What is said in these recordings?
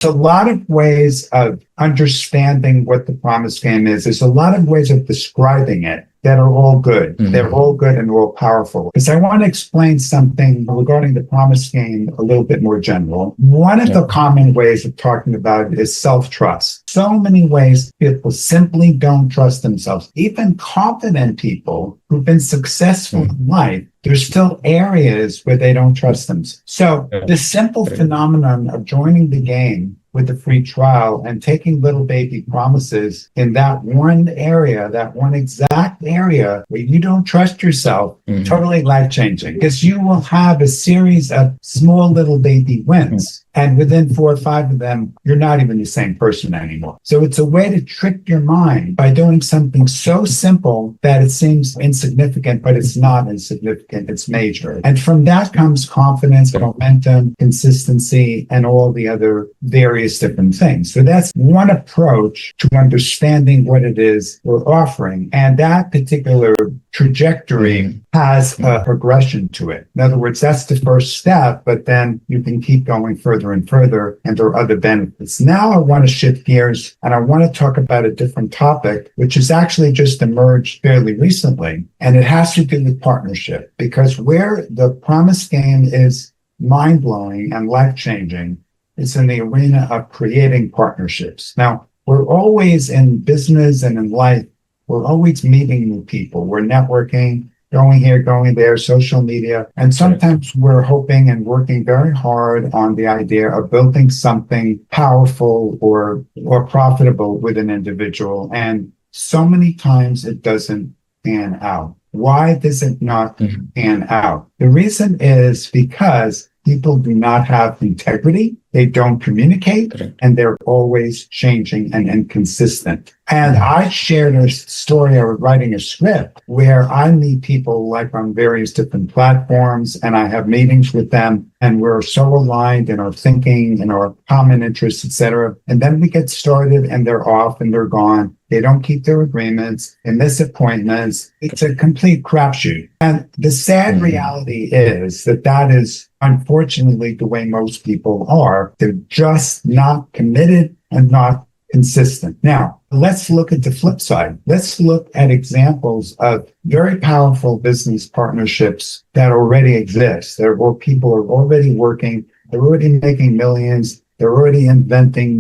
There's a lot of ways of understanding what the promise game is. There's a lot of ways of describing it that are all good. They're all good and all powerful. Because I want to explain something regarding the promise game a little bit more general. One of the common ways of talking about it is self-trust. So many ways people simply don't trust themselves. Even confident people who've been successful in life, there's still areas where they don't trust themselves. So the simple phenomenon of joining the game with the free trial and taking little baby promises in that one area, that one exact area where you don't trust yourself, totally life-changing. Because you will have a series of small little baby wins. And within 4 or 5 of them, you're not even the same person anymore. So it's a way to trick your mind by doing something so simple that it seems insignificant, but it's not insignificant. It's major. And from that comes confidence, momentum, consistency, and all the other various different things. So that's one approach to understanding what it is we're offering. And that particular trajectory has a progression to it. In other words, that's the first step, but then you can keep going further and further, and there are other benefits. Now I want to shift gears and I want to talk about a different topic, which has actually just emerged fairly recently, and it has to do with partnership, because where the promise game is mind-blowing and life-changing, it's in the arena of creating partnerships. Now, we're always in business and in life, we're always meeting new people. We're networking, going here, going there, social media. And sometimes we're hoping and working very hard on the idea of building something powerful or profitable with an individual. And so many times it doesn't pan out. Why does it not pan out? The reason is because people do not have integrity, they don't communicate, and they're always changing and inconsistent. And I shared a story, I was writing a script where I meet people like on various different platforms, and I have meetings with them, and we're so aligned in our thinking and our common interests, etc. And then we get started and they're off and they're gone. They don't keep their agreements, they miss appointments. It's a complete crapshoot. And the sad reality is that is unfortunately the way most people are. They're just not committed and not consistent. Now, let's look at the flip side. Let's look at examples of very powerful business partnerships that already exist. Where people are already working, they're already making millions, they're already inventing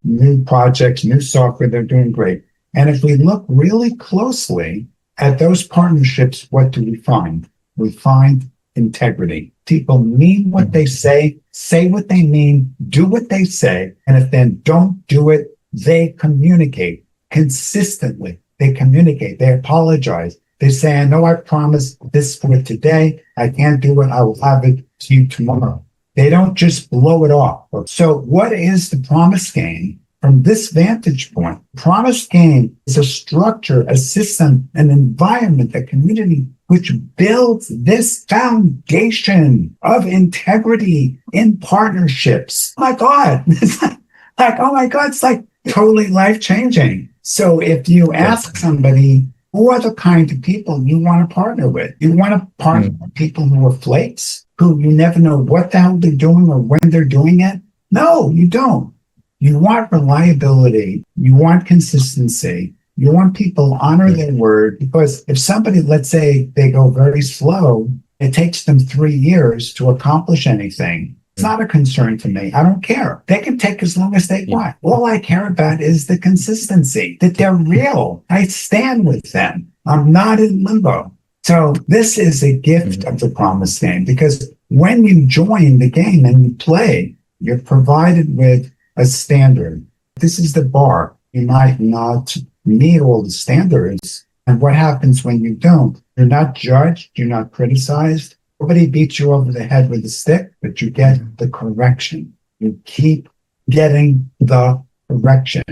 new projects, new software, they're doing great. And if we look really closely at those partnerships, what do we find? We find integrity. People mean what they say what they mean, do what they say, and if they don't do it, they communicate consistently. They communicate, they apologize. They say, I know I promised this for today. I can't do it. I will have it to you tomorrow. They don't just blow it off. So what is the promise game? From this vantage point, promise game is a structure, a system, an environment, a community which builds this foundation of integrity in partnerships. Oh my God, it's oh my God, it's like totally life-changing. So if you ask somebody, who are the kind of people you want to partner with? You want to partner with people who are flakes, who you never know what the hell they're doing or when they're doing it? No, you don't. You want reliability. You want consistency. You want people to honor their word, because if somebody, let's say they go very slow, it takes them 3 years to accomplish anything. It's not a concern to me. I don't care. They can take as long as they want. All I care about is the consistency, that they're real. I stand with them. I'm not in limbo. So this is a gift of the promise game, because when you join the game and you play, you're provided with a standard. This is the bar. You might not meet all the standards. And what happens when you don't? You're not judged. You're not criticized. Nobody beats you over the head with a stick, but you get the correction. You keep getting the correction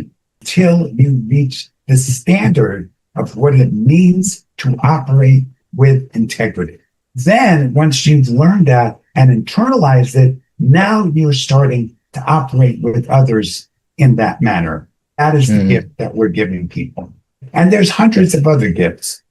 till you reach the standard of what it means to operate with integrity. Then, once you've learned that and internalized it, now you're starting to operate with others in that manner. That is the gift that we're giving people. And there's hundreds of other gifts.